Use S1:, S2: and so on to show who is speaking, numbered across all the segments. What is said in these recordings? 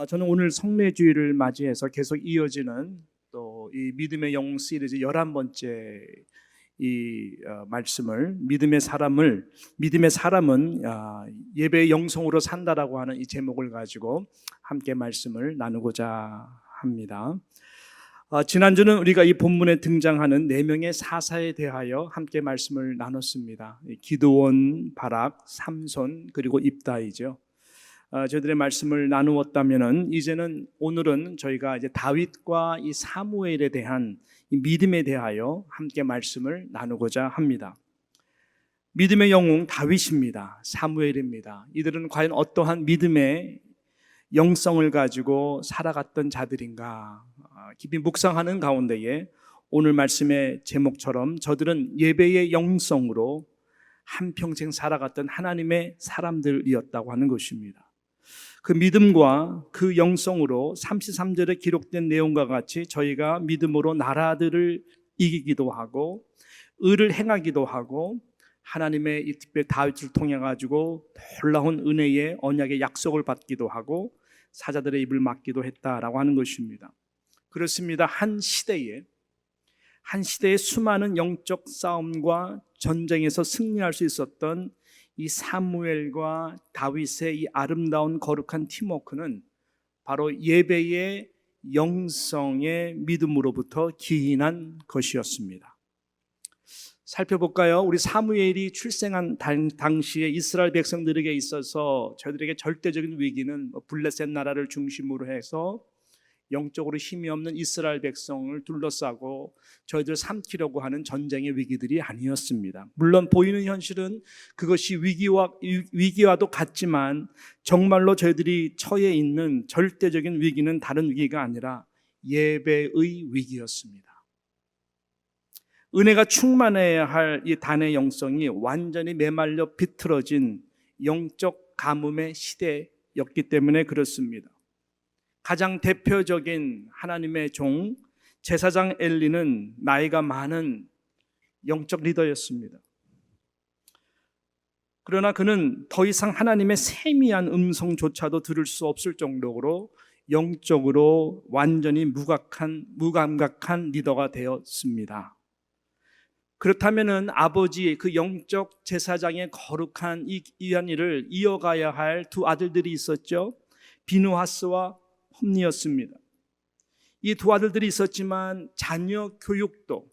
S1: 저는 오늘 성례주일을 맞이해서 계속 이어지는 또 이 믿음의 영웅 시리즈 11번째 말씀을 믿음의 사람은 예배의 영성으로 산다라고 하는 이 제목을 가지고 함께 말씀을 나누고자 합니다. 지난주는 우리가 이 본문에 등장하는 네 명의 사사에 대하여 함께 말씀을 나눴습니다. 기드온, 바락, 삼손 그리고 입다이죠. 저희들의 말씀을 나누었다면은 이제는 오늘은 저희가 이제 다윗과 이 사무엘에 대한 이 믿음에 대하여 함께 말씀을 나누고자 합니다. 믿음의 영웅 다윗입니다. 사무엘입니다. 이들은 과연 어떠한 믿음의 영성을 가지고 살아갔던 자들인가? 깊이 묵상하는 가운데에 오늘 말씀의 제목처럼 저들은 예배의 영성으로 한평생 살아갔던 하나님의 사람들이었다고 하는 것입니다. 그 믿음과 그 영성으로 33절에 기록된 내용과 같이 저희가 믿음으로 나라들을 이기기도 하고 의를 행하기도 하고 하나님의 이 특별 다윗을 통해 가지고 놀라운 은혜의 언약의 약속을 받기도 하고 사자들의 입을 막기도 했다라고 하는 것입니다. 그렇습니다. 한 시대에 수많은 영적 싸움과 전쟁에서 승리할 수 있었던 이 사무엘과 다윗의 이 아름다운 거룩한 팀워크는 바로 예배의 영성의 믿음으로부터 기인한 것이었습니다. 살펴볼까요? 우리 사무엘이 출생한 당시에 이스라엘 백성들에게 있어서 저들에게 절대적인 위기는 블레셋 나라를 중심으로 해서 영적으로 힘이 없는 이스라엘 백성을 둘러싸고 저희들 삼키려고 하는 전쟁의 위기들이 아니었습니다. 물론 보이는 현실은 그것이 위기와도 같지만 정말로 저희들이 처해 있는 절대적인 위기는 다른 위기가 아니라 예배의 위기였습니다. 은혜가 충만해야 할 이 단의 영성이 완전히 메말려 비틀어진 영적 가뭄의 시대였기 때문에 그렇습니다. 가장 대표적인 하나님의 종 제사장 엘리는 나이가 많은 영적 리더였습니다. 그러나 그는 더 이상 하나님의 세미한 음성조차도 들을 수 없을 정도로 영적으로 완전히 무감각한 리더가 되었습니다. 그렇다면은 아버지의 그 영적 제사장의 거룩한 이 귀한 일을 이어가야 할 두 아들들이 있었죠. 비누하스와 홈니였습니다. 이 두 아들들이 있었지만 자녀 교육도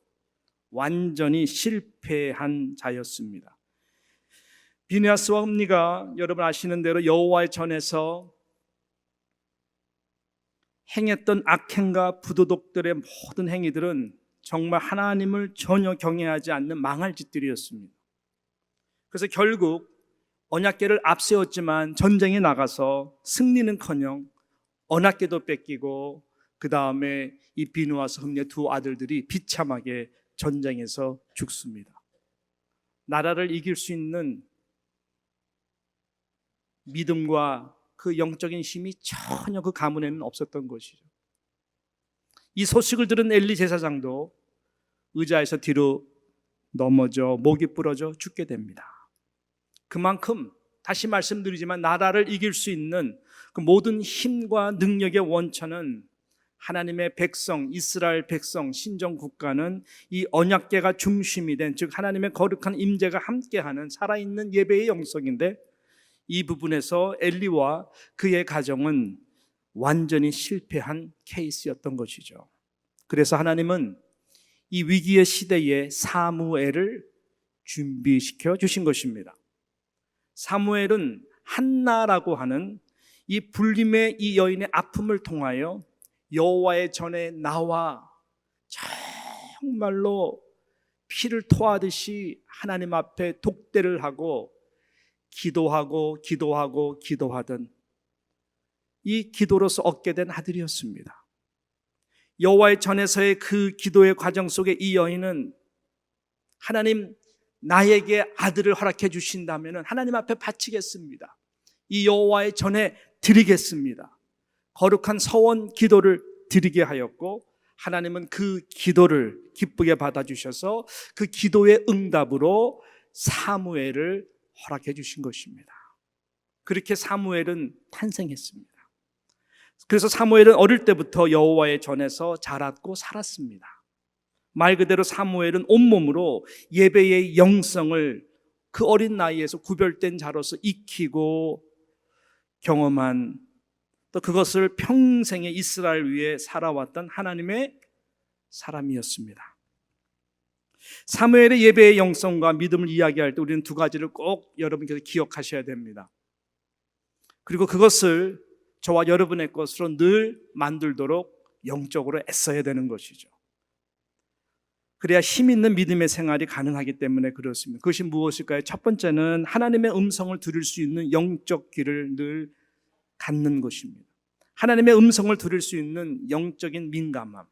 S1: 완전히 실패한 자였습니다. 비누하스와 홈니가 여러분 아시는 대로 여호와의 전에서 행했던 악행과 부도덕들의 모든 행위들은 정말 하나님을 전혀 경외하지 않는 망할 짓들이었습니다. 그래서 결국 언약궤를 앞세웠지만 전쟁에 나가서 승리는커녕 언약궤도 뺏기고 그 다음에 이 비누하스 홈니의 두 아들들이 비참하게 전쟁에서 죽습니다. 나라를 이길 수 있는 믿음과 그 영적인 힘이 전혀 그 가문에는 없었던 것이죠. 이 소식을 들은 엘리 제사장도 의자에서 뒤로 넘어져 목이 부러져 죽게 됩니다. 그만큼 다시 말씀드리지만 나라를 이길 수 있는 그 모든 힘과 능력의 원천은 하나님의 백성, 이스라엘 백성, 신정 국가는 이 언약궤가 중심이 된, 즉 하나님의 거룩한 임재가 함께하는 살아있는 예배의 영성인데 이 부분에서 엘리와 그의 가정은 완전히 실패한 케이스였던 것이죠. 그래서 하나님은 이 위기의 시대에 사무엘을 준비시켜 주신 것입니다. 사무엘은 한나라고 하는 이 불림의 이 여인의 아픔을 통하여 여호와의 전에 나와 정말로 피를 토하듯이 하나님 앞에 독대를 하고 기도하던 이 기도로서 얻게 된 아들이었습니다. 여호와의 전에서의 그 기도의 과정 속에 이 여인은 하나님 나에게 아들을 허락해 주신다면 하나님 앞에 바치겠습니다. 이 여호와의 전에 드리겠습니다. 거룩한 서원 기도를 드리게 하였고 하나님은 그 기도를 기쁘게 받아주셔서 그 기도의 응답으로 사무엘을 허락해 주신 것입니다. 그렇게 사무엘은 탄생했습니다. 그래서 사무엘은 어릴 때부터 여호와의 전에서 자랐고 살았습니다. 말 그대로 사무엘은 온몸으로 예배의 영성을 그 어린 나이에서 구별된 자로서 익히고 경험한, 또 그것을 평생에 이스라엘 위에 살아왔던 하나님의 사람이었습니다. 사무엘의 예배의 영성과 믿음을 이야기할 때 우리는 두 가지를 꼭 여러분께서 기억하셔야 됩니다. 그리고 그것을 저와 여러분의 것으로 늘 만들도록 영적으로 애써야 되는 것이죠. 그래야 힘 있는 믿음의 생활이 가능하기 때문에 그렇습니다. 그것이 무엇일까요? 첫 번째는 하나님의 음성을 들을 수 있는 영적 귀를 늘 갖는 것입니다. 하나님의 음성을 들을 수 있는 영적인 민감함.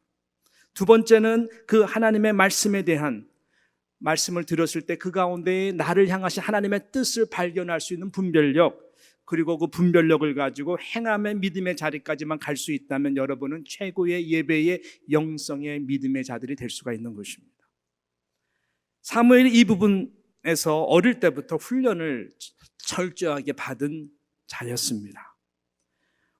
S1: 두 번째는 그 하나님의 말씀에 대한, 말씀을 들었을 때 그 가운데 나를 향하신 하나님의 뜻을 발견할 수 있는 분별력, 그리고 그 분별력을 가지고 행함의 믿음의 자리까지만 갈 수 있다면 여러분은 최고의 예배의 영성의 믿음의 자들이 될 수가 있는 것입니다. 사무엘이 이 부분에서 어릴 때부터 훈련을 철저하게 받은 자였습니다.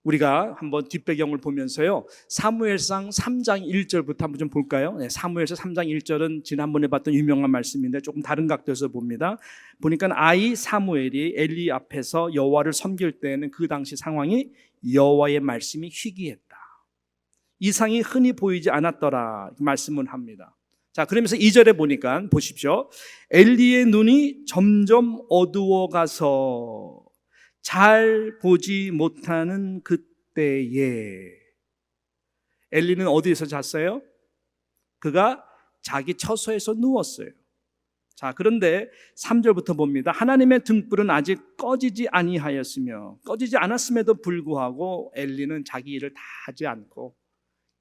S1: 우리가 한번 뒷배경을 보면서요, 사무엘상 3장 1절부터 한번 좀 볼까요? 사무엘상 3장 1절은 지난번에 봤던 유명한 말씀인데 조금 다른 각도에서 봅니다. 보니까 아이 사무엘이 엘리 앞에서 여호와를 섬길 때에는 그 당시 상황이 여호와의 말씀이 희귀했다, 이상이 흔히 보이지 않았더라 말씀을 합니다. 자, 그러면서 2절에 보니까 보십시오. 엘리의 눈이 점점 어두워가서 잘 보지 못하는 그때에, 엘리는 어디에서 잤어요? 그가 자기 처소에서 누웠어요. 자, 그런데 3절부터 봅니다. 하나님의 등불은 아직 꺼지지 아니하였으며, 꺼지지 않았음에도 불구하고 엘리는 자기 일을 다 하지 않고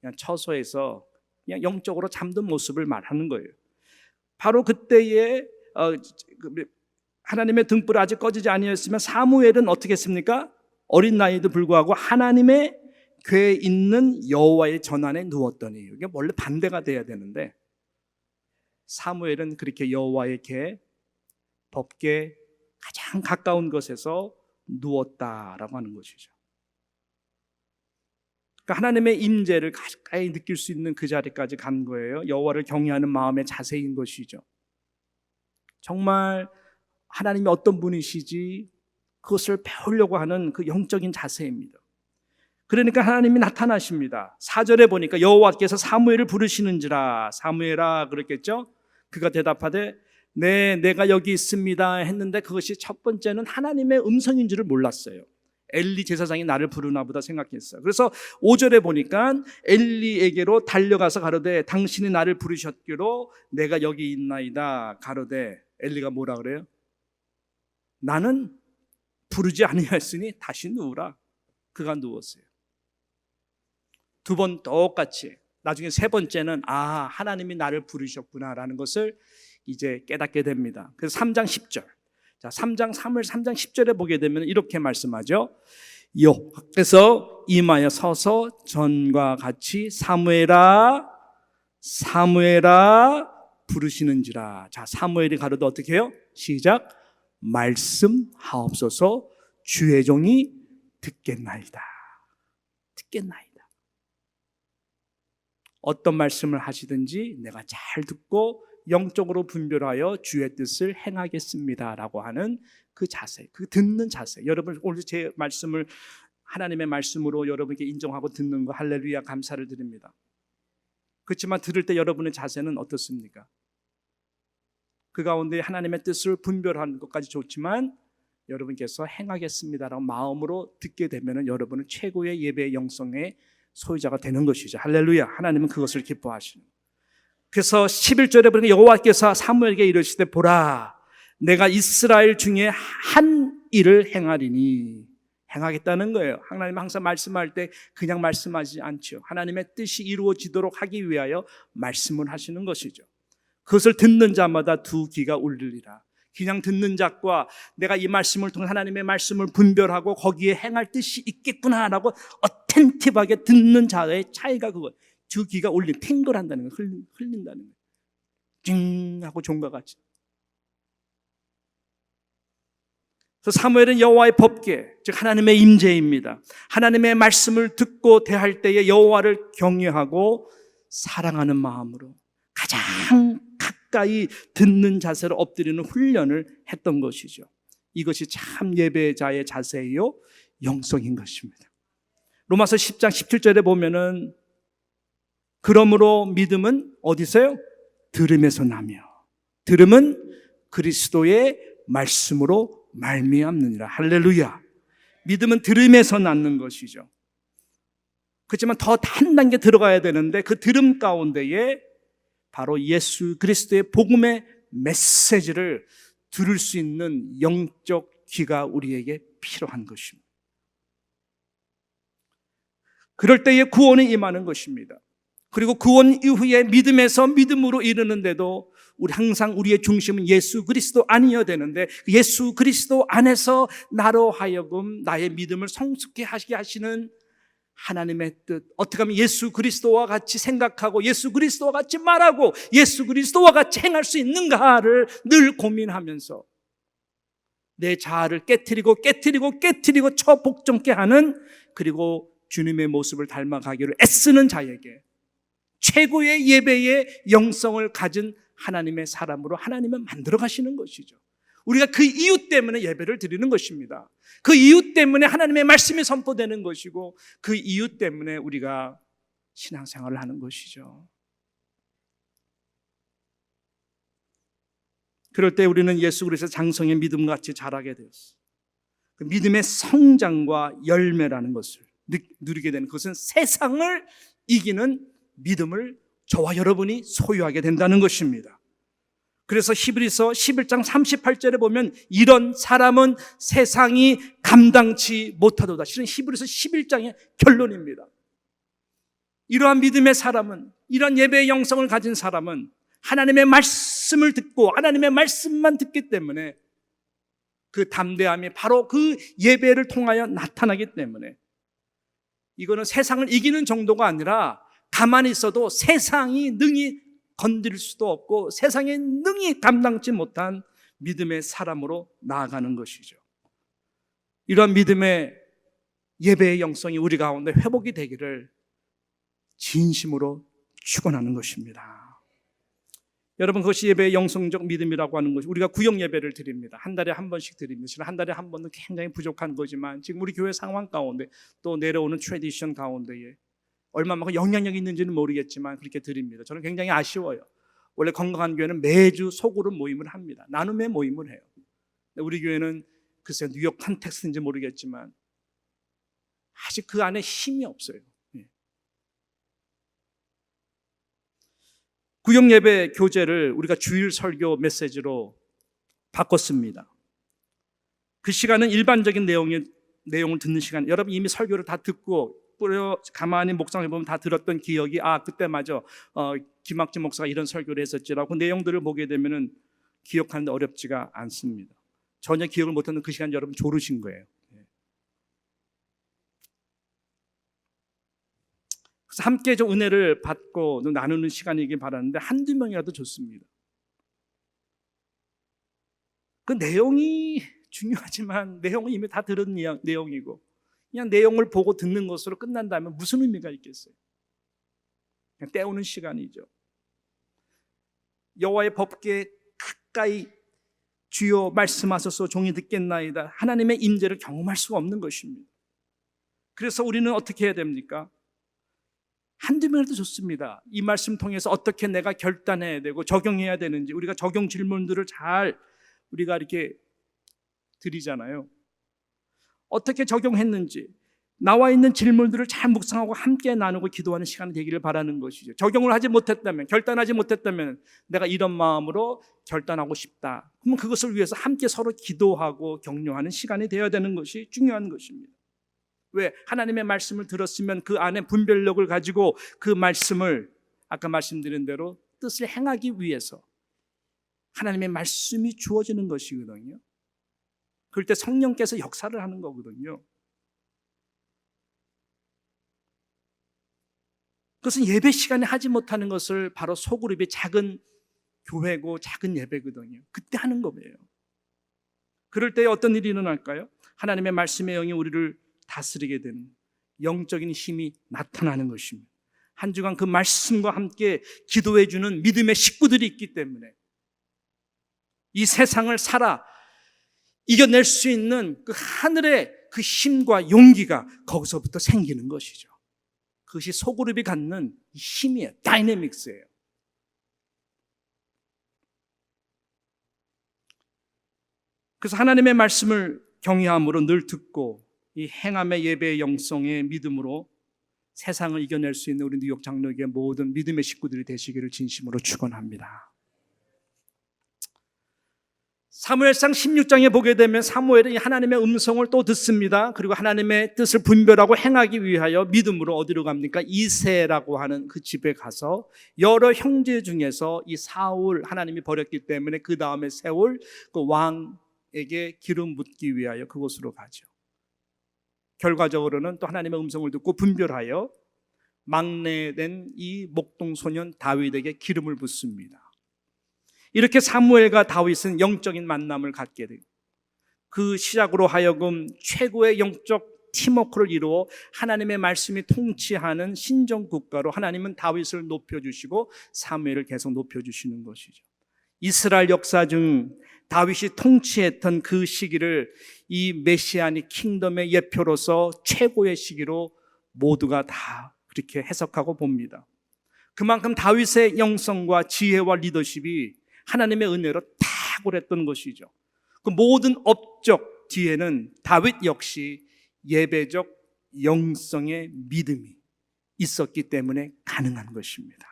S1: 그냥 처소에서 그냥 영적으로 잠든 모습을 말하는 거예요. 바로 그때에 하나님의 등불이 아직 꺼지지 아니었으면 사무엘은 어떻게 했습니까? 어린 나이에도 불구하고 하나님의 궤에 있는 여호와의 전안에 누웠더니, 이게 원래 반대가 돼야 되는데 사무엘은 그렇게 여호와의 궤, 법궤 가장 가까운 곳에서 누웠다라고 하는 것이죠. 그러니까 하나님의 임재를 가까이 느낄 수 있는 그 자리까지 간 거예요. 여호와를 경외하는 마음의 자세인 것이죠. 정말 하나님이 어떤 분이시지 그것을 배우려고 하는 그 영적인 자세입니다. 그러니까 하나님이 나타나십니다. 4절에 보니까 여호와께서 사무엘을 부르시는지라, 사무엘아 그랬겠죠. 그가 대답하되 네, 내가 여기 있습니다 했는데 그것이 첫 번째는 하나님의 음성인 줄을 몰랐어요. 엘리 제사장이 나를 부르나 보다 생각했어요. 그래서 5절에 보니까 엘리에게로 달려가서 가로되 당신이 나를 부르셨기로 내가 여기 있나이다 가로되, 엘리가 뭐라 그래요? 나는 부르지 아니하였으니 다시 누우라. 그가 누웠어요. 두 번 똑같이, 나중에 세 번째는 하나님이 나를 부르셨구나라는 것을 이제 깨닫게 됩니다. 그래서 3장 10절, 자, 사무엘 3장 10절에 보게 되면 이렇게 말씀하죠. 여호와께서 임하여 서서 전과 같이 사무엘아 사무엘아 부르시는지라. 자, 사무엘이 가로되 어떻게 해요? 시작. 말씀하옵소서, 주의 종이 듣겠나이다. 듣겠나이다. 어떤 말씀을 하시든지 내가 잘 듣고 영적으로 분별하여 주의 뜻을 행하겠습니다라고 하는 그 자세, 그 듣는 자세. 여러분 오늘 제 말씀을 하나님의 말씀으로 여러분께 인정하고 듣는 거 할렐루야 감사를 드립니다. 그렇지만 들을 때 여러분의 자세는 어떻습니까? 그 가운데 하나님의 뜻을 분별하는 것까지 좋지만 여러분께서 행하겠습니다라고 마음으로 듣게 되면 여러분은 최고의 예배의 영성의 소유자가 되는 것이죠. 할렐루야. 하나님은 그것을 기뻐하시는. 그래서 11절에 보니까 여호와께서 사무엘에게 이르시되 보라, 내가 이스라엘 중에 한 일을 행하리니. 행하겠다는 거예요. 하나님은 항상 말씀할 때 그냥 말씀하지 않죠. 하나님의 뜻이 이루어지도록 하기 위하여 말씀을 하시는 것이죠. 그것을 듣는 자마다 두 귀가 울리리라. 그냥 듣는 자과 내가 이 말씀을 통해 하나님의 말씀을 분별하고 거기에 행할 뜻이 있겠구나라고 어텐티브하게 듣는 자의 차이가 그거. 두 귀가 울린, 탱글한다는 거예요. 흘린다는 거예요. 징 하고 종과 같이. 그래서 사무엘은 여호와의 법궤, 즉 하나님의 임재입니다. 하나님의 말씀을 듣고 대할 때에 여호와를 경외하고 사랑하는 마음으로 가장 가까이 듣는 자세로 엎드리는 훈련을 했던 것이죠. 이것이 참 예배자의 자세요, 영성인 것입니다. 로마서 10장 17절에 보면은 그러므로 믿음은 어디서요? 들음에서 나며 들음은 그리스도의 말씀으로 말미암느니라. 할렐루야. 믿음은 들음에서 낳는 것이죠. 그렇지만 더 한 단계 들어가야 되는데 그 들음 가운데에 바로 예수 그리스도의 복음의 메시지를 들을 수 있는 영적 귀가 우리에게 필요한 것입니다. 그럴 때에 구원이 임하는 것입니다. 그리고 구원 이후에 믿음에서 믿음으로 이르는데도 우리 항상 우리의 중심은 예수 그리스도 안이어야 되는데 예수 그리스도 안에서 나로 하여금 나의 믿음을 성숙케 하시게 하시는 하나님의 뜻, 어떻게 하면 예수 그리스도와 같이 생각하고 예수 그리스도와 같이 말하고 예수 그리스도와 같이 행할 수 있는가를 늘 고민하면서 내 자아를 깨트리고 처복종케 하는, 그리고 주님의 모습을 닮아가기를 애쓰는 자에게 최고의 예배의 영성을 가진 하나님의 사람으로 하나님은 만들어 가시는 것이죠. 우리가 그 이유 때문에 예배를 드리는 것입니다. 그 이유 때문에 하나님의 말씀이 선포되는 것이고 그 이유 때문에 우리가 신앙생활을 하는 것이죠. 그럴 때 우리는 예수 그리스도의 장성의 믿음같이 자라게 되었어요. 그 믿음의 성장과 열매라는 것을 누리게 되는, 그것은 세상을 이기는 믿음을 저와 여러분이 소유하게 된다는 것입니다. 그래서 히브리서 11장 38절에 보면 이런 사람은 세상이 감당치 못하도다. 실은 히브리서 11장의 결론입니다. 이러한 믿음의 사람은, 이러한 예배의 영성을 가진 사람은 하나님의 말씀을 듣고 하나님의 말씀만 듣기 때문에 그 담대함이 바로 그 예배를 통하여 나타나기 때문에 이거는 세상을 이기는 정도가 아니라 가만히 있어도 세상이 능히 건드릴 수도 없고 세상에 능히 감당치 못한 믿음의 사람으로 나아가는 것이죠. 이러한 믿음의 예배의 영성이 우리 가운데 회복이 되기를 진심으로 축원하는 것입니다. 여러분, 그것이 예배의 영성적 믿음이라고 하는 것이, 우리가 구역 예배를 드립니다. 한 달에 한 번씩 드립니다. 지금 한 달에 한 번은 굉장히 부족한 거지만 지금 우리 교회 상황 가운데 또 내려오는 트래디션 가운데에 얼마만큼 영향력이 있는지는 모르겠지만 그렇게 드립니다. 저는 굉장히 아쉬워요. 원래 건강한 교회는 매주 소그룹 모임을 합니다. 나눔의 모임을 해요. 우리 교회는 글쎄요, 뉴욕 컨텍스트인지 모르겠지만 아직 그 안에 힘이 없어요. 구역 예배 교재를 우리가 주일 설교 메시지로 바꿨습니다. 그 시간은 일반적인 내용을 듣는 시간. 여러분 이미 설교를 다 듣고 가만히 묵상해 보면 다 들었던 기억이, 그때 맞아, 김학진 목사가 이런 설교를 했었지라고 그 내용들을 보게 되면은 기억하는데 어렵지가 않습니다. 전혀 기억을 못하는 그 시간 여러분 졸으신 거예요. 그래서 함께 좀 은혜를 받고 나누는 시간이길 바라는데 한두 명이라도 좋습니다. 그 내용이 중요하지만 내용은 이미 다 들은 내용이고 그냥 내용을 보고 듣는 것으로 끝난다면 무슨 의미가 있겠어요? 그냥 때우는 시간이죠. 여호와의 법궤 가까이 주여 말씀하소서 종이 듣겠나이다. 하나님의 임재를 경험할 수가 없는 것입니다. 그래서 우리는 어떻게 해야 됩니까? 한두 명이라도 좋습니다. 이 말씀 통해서 어떻게 내가 결단해야 되고 적용해야 되는지, 우리가 적용 질문들을 잘 우리가 이렇게 드리잖아요. 어떻게 적용했는지 나와 있는 질문들을 잘 묵상하고 함께 나누고 기도하는 시간이 되기를 바라는 것이죠. 적용을 하지 못했다면, 결단하지 못했다면 내가 이런 마음으로 결단하고 싶다. 그러면 그것을 위해서 함께 서로 기도하고 격려하는 시간이 되어야 되는 것이 중요한 것입니다. 왜? 하나님의 말씀을 들었으면 그 안에 분별력을 가지고 그 말씀을 아까 말씀드린 대로 뜻을 행하기 위해서 하나님의 말씀이 주어지는 것이거든요. 그럴 때 성령께서 역사를 하는 거거든요. 그것은 예배 시간에 하지 못하는 것을 바로 소그룹이 작은 교회고 작은 예배거든요. 그때 하는 거예요. 그럴 때 어떤 일이 일어날까요? 하나님의 말씀의 영이 우리를 다스리게 되는 영적인 힘이 나타나는 것입니다. 한 주간 그 말씀과 함께 기도해 주는 믿음의 식구들이 있기 때문에 이 세상을 살아 이겨낼 수 있는 그 하늘의 그 힘과 용기가 거기서부터 생기는 것이죠. 그것이 소그룹이 갖는 힘이에요. 다이내믹스예요. 그래서 하나님의 말씀을 경외함으로 늘 듣고 이 행함의 예배의 영성의 믿음으로 세상을 이겨낼 수 있는 우리 뉴욕 장로교의 모든 믿음의 식구들이 되시기를 진심으로 축원합니다. 사무엘상 16장에 보게 되면 사무엘이 하나님의 음성을 또 듣습니다. 그리고 하나님의 뜻을 분별하고 행하기 위하여 믿음으로 어디로 갑니까? 이새라고 하는 그 집에 가서 여러 형제 중에서 이 사울 하나님이 버렸기 때문에 그 다음에 세울 그 왕에게 기름 붓기 위하여 그곳으로 가죠. 결과적으로는 또 하나님의 음성을 듣고 분별하여 막내된 이 목동소년 다윗에게 기름을 붓습니다. 이렇게 사무엘과 다윗은 영적인 만남을 갖게 되고 그 시작으로 하여금 최고의 영적 팀워크를 이루어 하나님의 말씀이 통치하는 신정국가로 하나님은 다윗을 높여주시고 사무엘을 계속 높여주시는 것이죠. 이스라엘 역사 중 다윗이 통치했던 그 시기를 이 메시아닉 킹덤의 예표로서 최고의 시기로 모두가 다 그렇게 해석하고 봅니다. 그만큼 다윗의 영성과 지혜와 리더십이 하나님의 은혜로 탁월했던 것이죠. 그 모든 업적 뒤에는 다윗 역시 예배적 영성의 믿음이 있었기 때문에 가능한 것입니다.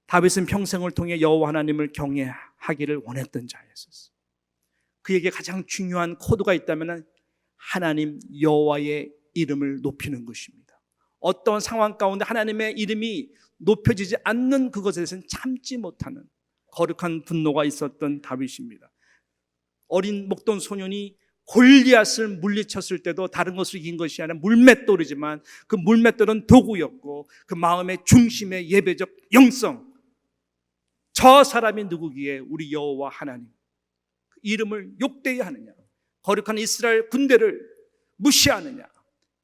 S1: 다윗은 평생을 통해 여호와 하나님을 경외하기를 원했던 자였었어요. 그에게 가장 중요한 코드가 있다면 하나님 여호와의 이름을 높이는 것입니다. 어떤 상황 가운데 하나님의 이름이 높여지지 않는 그것에 대해서는 참지 못하는 거룩한 분노가 있었던 다윗입니다. 어린 목돈 소년이 골리앗을 물리쳤을 때도 다른 것을 이긴 것이 아니라 물맷돌이지만 그 물맷돌은 도구였고 그 마음의 중심의 예배적 영성, 저 사람이 누구기에 우리 여호와 하나님 그 이름을 욕되이 하느냐, 거룩한 이스라엘 군대를 무시하느냐,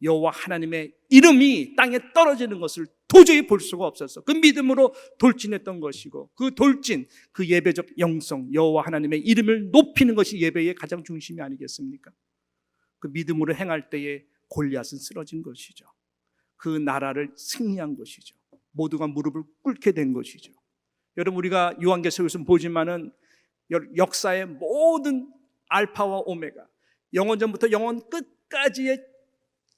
S1: 여호와 하나님의 이름이 땅에 떨어지는 것을 도저히 볼 수가 없었어. 그 믿음으로 돌진했던 것이고 그 돌진, 그 예배적 영성, 여호와 하나님의 이름을 높이는 것이 예배의 가장 중심이 아니겠습니까? 그 믿음으로 행할 때에 골리앗은 쓰러진 것이죠. 그 나라를 승리한 것이죠. 모두가 무릎을 꿇게 된 것이죠. 여러분, 우리가 요한계시록에서 보지만은 역사의 모든 알파와 오메가, 영원전부터 영원 끝까지의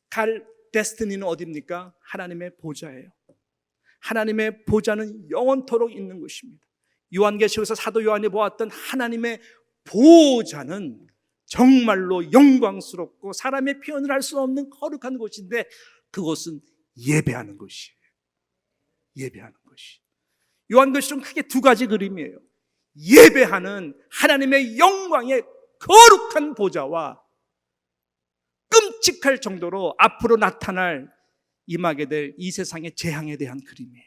S1: 갈 데스티니는 어디입니까? 하나님의 보좌예요. 하나님의 보좌는 영원토록 있는 것입니다. 요한계시록에서 사도 요한이 보았던 하나님의 보좌는 정말로 영광스럽고 사람의 표현을 할 수 없는 거룩한 곳인데 그것은 예배하는 것이에요. 예배하는 것이. 요한계시록은 크게 두 가지 그림이에요. 예배하는 하나님의 영광의 거룩한 보좌와 끔찍할 정도로 앞으로 나타날 임하게 될 이 세상의 재앙에 대한 그림이에요.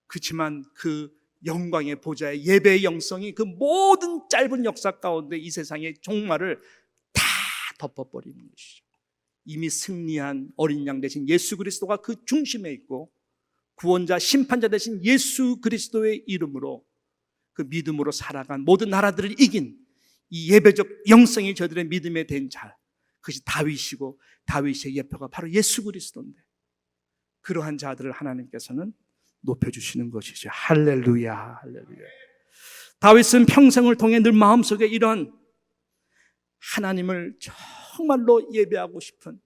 S1: 그렇지만 그 영광의 보좌의 예배의 영성이 그 모든 짧은 역사 가운데 이 세상의 종말을 다 덮어버리는 것이죠. 이미 승리한 어린 양 대신 예수 그리스도가 그 중심에 있고 구원자 심판자 대신 예수 그리스도의 이름으로 그 믿음으로 살아간 모든 나라들을 이긴 이 예배적 영성이 저들의 믿음에 된 자, 그것이 다윗이고 다윗의 예표가 바로 예수 그리스도인데 그러한 자들을 하나님께서는 높여주시는 것이죠. 할렐루야, 할렐루야. 다윗은 평생을 통해 늘 마음속에 이런 하나님을 정말로 예배하고 싶은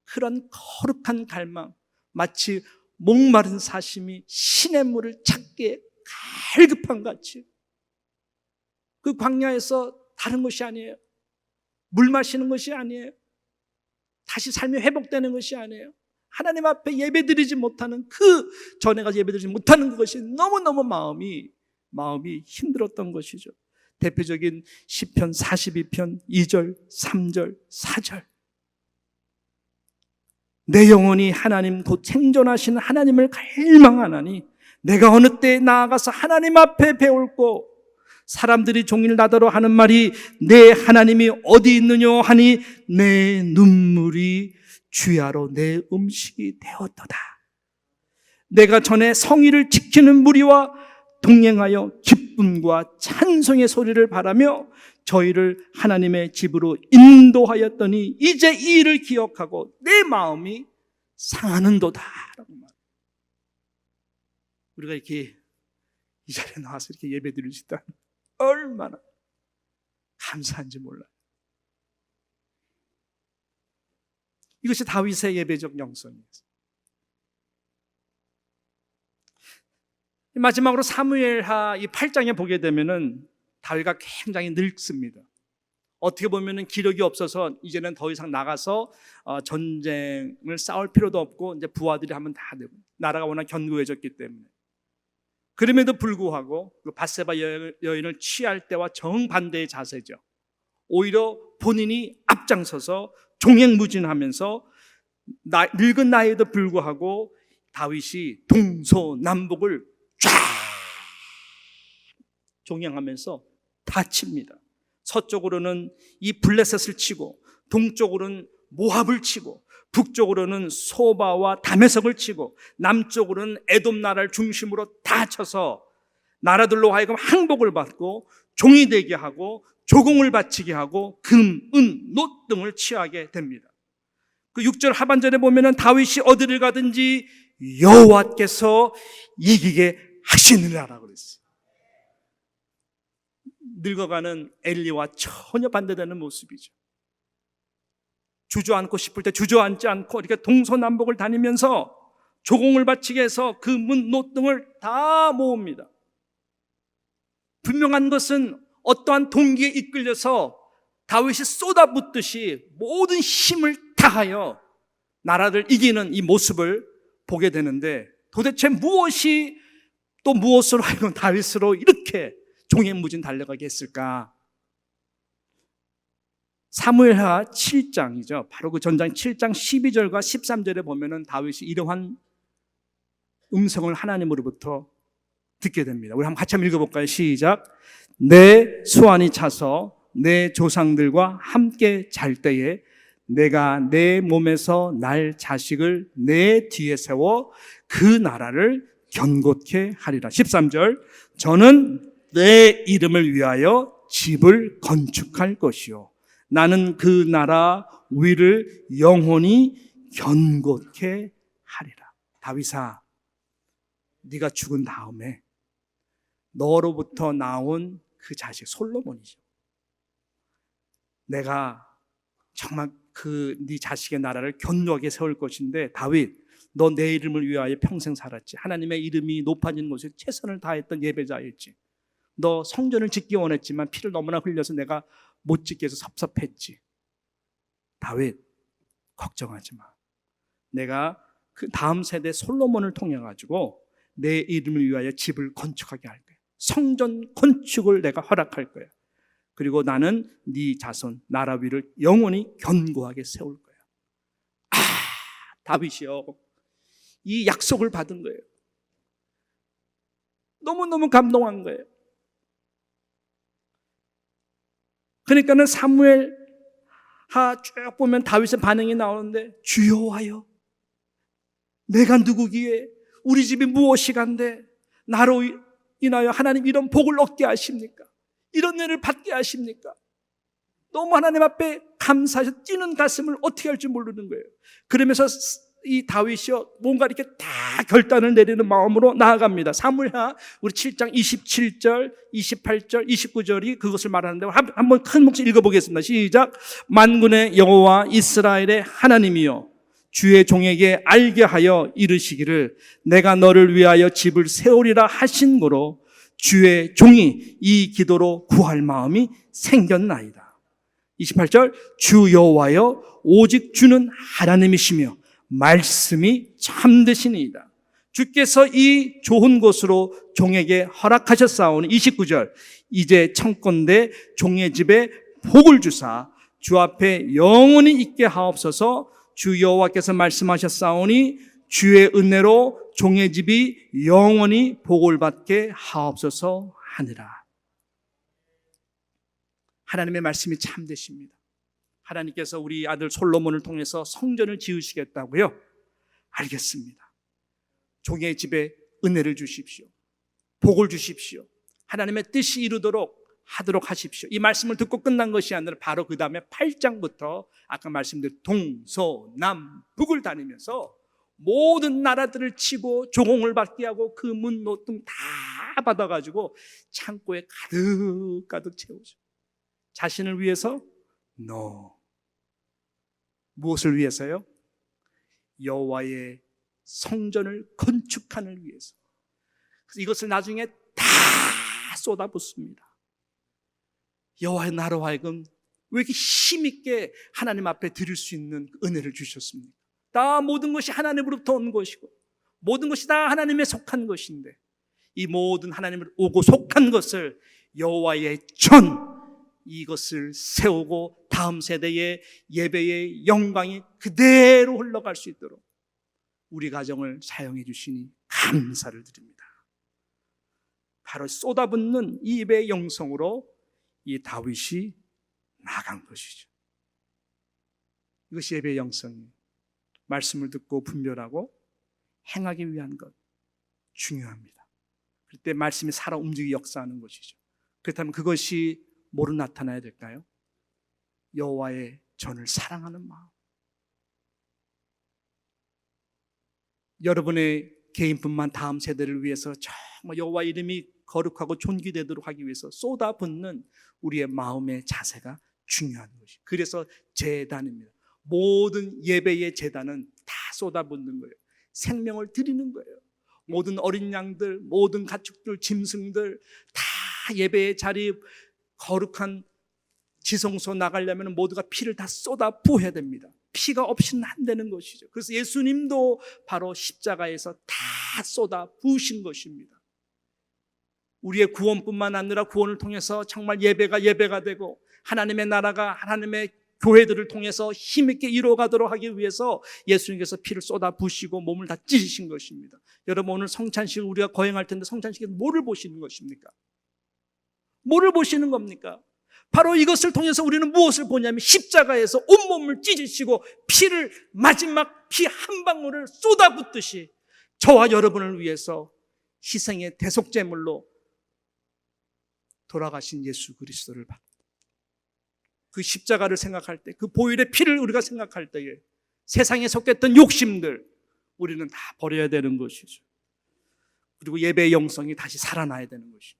S1: 그런 거룩한 갈망, 마치 목마른 사심이 신의 물을 찾기에 갈급한 같이 그 광야에서 다른 것이 아니에요. 물 마시는 것이 아니에요. 다시 삶이 회복되는 것이 아니에요. 하나님 앞에 예배드리지 못하는 그 전에 가서 예배드리지 못하는 그것이 너무너무 마음이 힘들었던 것이죠. 대표적인 시편 42편 2절, 3절, 4절. 내 영혼이 하나님 곧 생존하시는 하나님을 갈망하나니 내가 어느 때에 나아가서 하나님 앞에 배울고 사람들이 종일 나더러 하는 말이 내 하나님이 어디 있느냐 하니 내 눈물이 주야로 내 음식이 되었도다. 내가 전에 성의를 지키는 무리와 동행하여 기쁨과 찬송의 소리를 바라며 저희를 하나님의 집으로 인도하였더니 이제 이 일을 기억하고 내 마음이 상하는도다. 우리가 이렇게 이 자리에 나와서 이렇게 예배 드릴 수 있다면 얼마나 감사한지 몰라요. 이것이 다윗의 예배적 영성이에요. 마지막으로 사무엘하 이 8장에 보게 되면은 다윗가 굉장히 늙습니다. 어떻게 보면은 기력이 없어서 이제는 더 이상 나가서 전쟁을 싸울 필요도 없고 이제 부하들이 하면 다 되고 나라가 워낙 견고해졌기 때문에. 그럼에도 불구하고 밧세바 여인을 취할 때와 정반대의 자세죠. 오히려 본인이 앞장서서 종횡무진하면서 늙은 나이에도 불구하고 다윗이 동서남북을 쫙 종횡하면서 다 칩니다. 서쪽으로는 이 블레셋을 치고 동쪽으로는 모압을 치고 북쪽으로는 소바와 다메섹을 치고 남쪽으로는 에돔 나라를 중심으로 다 쳐서 나라들로 하여금 항복을 받고 종이 되게 하고 조공을 바치게 하고 금, 은, 놋 등을 취하게 됩니다. 그 6절 하반절에 보면은 다윗이 어디를 가든지 여호와께서 이기게 하시느라라고 그랬어요. 늙어가는 엘리와 전혀 반대되는 모습이죠. 주저앉고 싶을 때 주저앉지 않고 이렇게 동서남북을 다니면서 조공을 바치게 해서 그 문, 놋 등을 다 모읍니다. 분명한 것은 어떠한 동기에 이끌려서 다윗이 쏟아붓듯이 모든 힘을 다하여 나라를 이기는 이 모습을 보게 되는데 도대체 무엇이 또 무엇으로 하여금 다윗으로 이렇게 종횡무진 달려가게 했을까? 사무엘하 7장이죠. 바로 그 전장 7장 12절과 13절에 보면은 다윗이 이러한 음성을 하나님으로부터 듣게 됩니다. 우리 한번 같이 한번 읽어볼까요? 시작. 내 수완이 차서 내 조상들과 함께 잘 때에 내가 내 몸에서 날 자식을 내 뒤에 세워 그 나라를 견고케 하리라. 13절. 저는 내 이름을 위하여 집을 건축할 것이요 나는 그 나라 위를 영원히 견고케 하리라. 다윗아, 네가 죽은 다음에 너로부터 나온 그 자식 솔로몬이죠. 내가 정말 네 자식의 나라를 견고하게 세울 것인데 다윗, 너 내 이름을 위하여 평생 살았지. 하나님의 이름이 높아지는 곳에 최선을 다했던 예배자였지. 너 성전을 짓기 원했지만 피를 너무나 흘려서 내가 못 짓게 해서 섭섭했지. 다윗, 걱정하지 마. 내가 그 다음 세대 솔로몬을 통해 가지고 내 이름을 위하여 집을 건축하게 할 거야. 성전 건축을 내가 허락할 거야. 그리고 나는 네 자손 나라 위를 영원히 견고하게 세울 거야. 다윗이요, 이 약속을 받은 거예요. 너무너무 감동한 거예요. 그러니까는 사무엘하 쭉 보면 다윗의 반응이 나오는데, 주여와여, 내가 누구기에 우리 집이 무엇이간데 나로 인하여 하나님 이런 복을 얻게 하십니까? 이런 은혜를 받게 하십니까? 너무 하나님 앞에 감사해서 뛰는 가슴을 어떻게 할지 모르는 거예요. 그러면서 이 다윗이요, 뭔가 이렇게 다 결단을 내리는 마음으로 나아갑니다. 사무엘하 우리 7장 27절, 28절, 29절이 그것을 말하는데 한번 큰 목소리 읽어보겠습니다. 시작. 만군의 여호와 이스라엘의 하나님이여, 주의 종에게 알게 하여 이르시기를 내가 너를 위하여 집을 세우리라 하신 거로 주의 종이 이 기도로 구할 마음이 생겼나이다. 28절. 주 여호와여, 오직 주는 하나님이시며 말씀이 참되시니이다. 주께서 이 좋은 곳으로 종에게 허락하셨사오니. 29절. 이제 청컨대 종의 집에 복을 주사 주 앞에 영원히 있게 하옵소서. 주 여호와께서 말씀하셨사오니 주의 은혜로 종의 집이 영원히 복을 받게 하옵소서 하니라. 하나님의 말씀이 참되십니다. 하나님께서 우리 아들 솔로몬을 통해서 성전을 지으시겠다고요? 알겠습니다. 종의 집에 은혜를 주십시오. 복을 주십시오. 하나님의 뜻이 이루도록 하도록 하십시오. 이 말씀을 듣고 끝난 것이 아니라 바로 그 다음에 8장부터 아까 말씀드린 동서남북을 다니면서 모든 나라들을 치고 조공을 받게 하고 그 문 노등 다 받아가지고 창고에 가득 채우죠. 자신을 위해서? No. 무엇을 위해서요? 여호와의 성전을 건축하는 위해서. 그래서 이것을 나중에 다 쏟아붓습니다. 여호와의 나로 하여금 왜 이렇게 힘있게 하나님 앞에 드릴 수 있는 은혜를 주셨습니까? 다 모든 것이 하나님으로부터 온 것이고 모든 것이 다 하나님에 속한 것인데 이 모든 하나님을 오고 속한 것을 여호와의 전 이것을 세우고 다음 세대의 예배의 영광이 그대로 흘러갈 수 있도록 우리 가정을 사용해 주시니 감사를 드립니다. 바로 쏟아붓는 이 예배의 영성으로 이 다윗이 나간 것이죠. 이것이 예배의 영성이에요. 말씀을 듣고 분별하고 행하기 위한 것 중요합니다. 그때 말씀이 살아 움직이 역사하는 것이죠. 그렇다면 그것이 뭐로 나타나야 될까요? 여호와의 전을 사랑하는 마음. 여러분의 개인뿐만 다음 세대를 위해서 정말 여호와 이름이 거룩하고 존귀되도록 하기 위해서 쏟아붓는 우리의 마음의 자세가 중요한 것이죠. 그래서 제단입니다. 모든 예배의 제단은 다 쏟아붓는 거예요. 생명을 드리는 거예요. 모든 어린 양들, 모든 가축들, 짐승들 다 예배의 자리 거룩한 지성소 나가려면 모두가 피를 다 쏟아 부어야 됩니다. 피가 없이는 안 되는 것이죠. 그래서 예수님도 바로 십자가에서 다 쏟아 부으신 것입니다. 우리의 구원뿐만 아니라 구원을 통해서 정말 예배가 되고 하나님의 나라가 하나님의 교회들을 통해서 힘있게 이루어가도록 하기 위해서 예수님께서 피를 쏟아 부으시고 몸을 다 찢으신 것입니다. 여러분 오늘 성찬식을 우리가 거행할 텐데 성찬식에서 뭐를 보시는 것입니까? 뭐를 보시는 겁니까? 바로 이것을 통해서 우리는 무엇을 보냐면 십자가에서 온몸을 찢으시고 피를 마지막 피 한 방울을 쏟아붓듯이 저와 여러분을 위해서 희생의 대속제물로 돌아가신 예수 그리스도를 받고 그 십자가를 생각할 때 그 보혈의 피를 우리가 생각할 때에 세상에 속했던 욕심들 우리는 다 버려야 되는 것이죠. 그리고 예배의 영성이 다시 살아나야 되는 것이죠.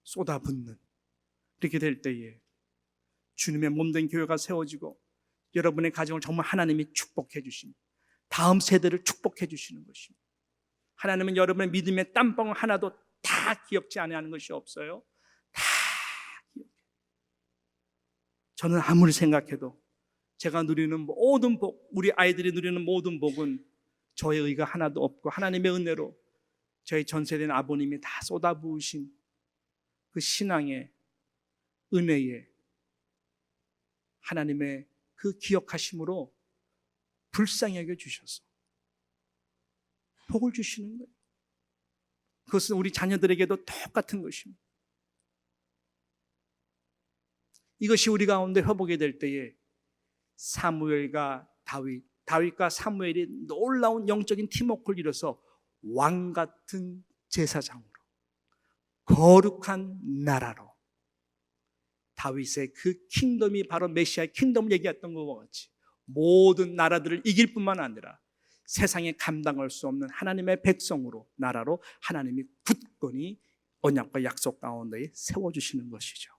S1: 쏟아붓는 이렇게 될 때에 주님의 몸된 교회가 세워지고 여러분의 가정을 정말 하나님이 축복해 주십니다. 다음 세대를 축복해 주시는 것입니다. 하나님은 여러분의 믿음의 땀방울 하나도 다 기억지 않는 것이 없어요. 다 기억해요. 저는 아무리 생각해도 제가 누리는 모든 복, 우리 아이들이 누리는 모든 복은 저의 의가 하나도 없고 하나님의 은혜로 저희 전 세대는 아버님이 다 쏟아부으신 그 신앙의 은혜에 하나님의 그 기억하심으로 불쌍히 여겨 주셔서 복을 주시는 거예요. 그것은 우리 자녀들에게도 똑같은 것입니다. 이것이 우리 가운데 회복이 될 때에 사무엘과 다윗과 사무엘이 놀라운 영적인 팀워크를 이뤄서 왕 같은 제사장으로 거룩한 나라로 다윗의 그 킹덤이 바로 메시아의 킹덤을 얘기했던 것과 같이 모든 나라들을 이길 뿐만 아니라 세상에 감당할 수 없는 하나님의 백성으로 나라로 하나님이 굳건히 언약과 약속 가운데에 세워주시는 것이죠.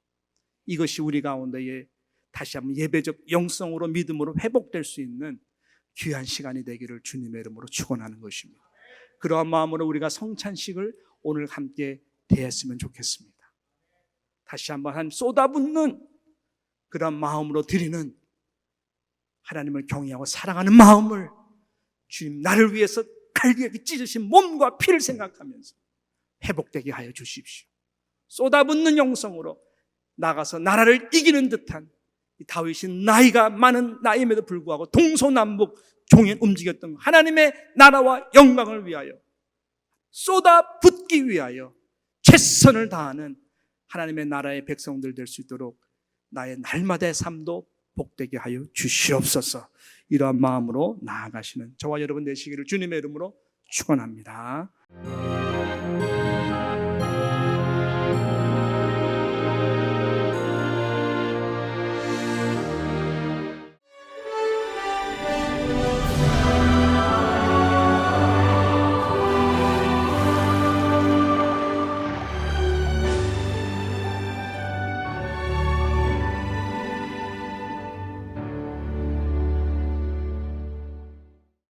S1: 이것이 우리 가운데에 다시 한번 예배적 영성으로 믿음으로 회복될 수 있는 귀한 시간이 되기를 주님의 이름으로 축원하는 것입니다. 그러한 마음으로 우리가 성찬식을 오늘 함께 대했으면 좋겠습니다. 다시 한번 한 쏟아붓는 그런 마음으로 드리는 하나님을 경외하고 사랑하는 마음을 주님 나를 위해서 갈기게 찢으신 몸과 피를 생각하면서 회복되게 하여 주십시오. 쏟아붓는 영성으로 나가서 나라를 이기는 듯한 다윗이 나이가 많은 나이임에도 불구하고 동서남북 종일 움직였던 하나님의 나라와 영광을 위하여 쏟아붓기 위하여 최선을 다하는 하나님의 나라의 백성들 될 수 있도록 나의 날마다의 삶도 복되게 하여 주시옵소서. 이러한 마음으로 나아가시는 저와 여러분 되시기를 주님의 이름으로 축원합니다.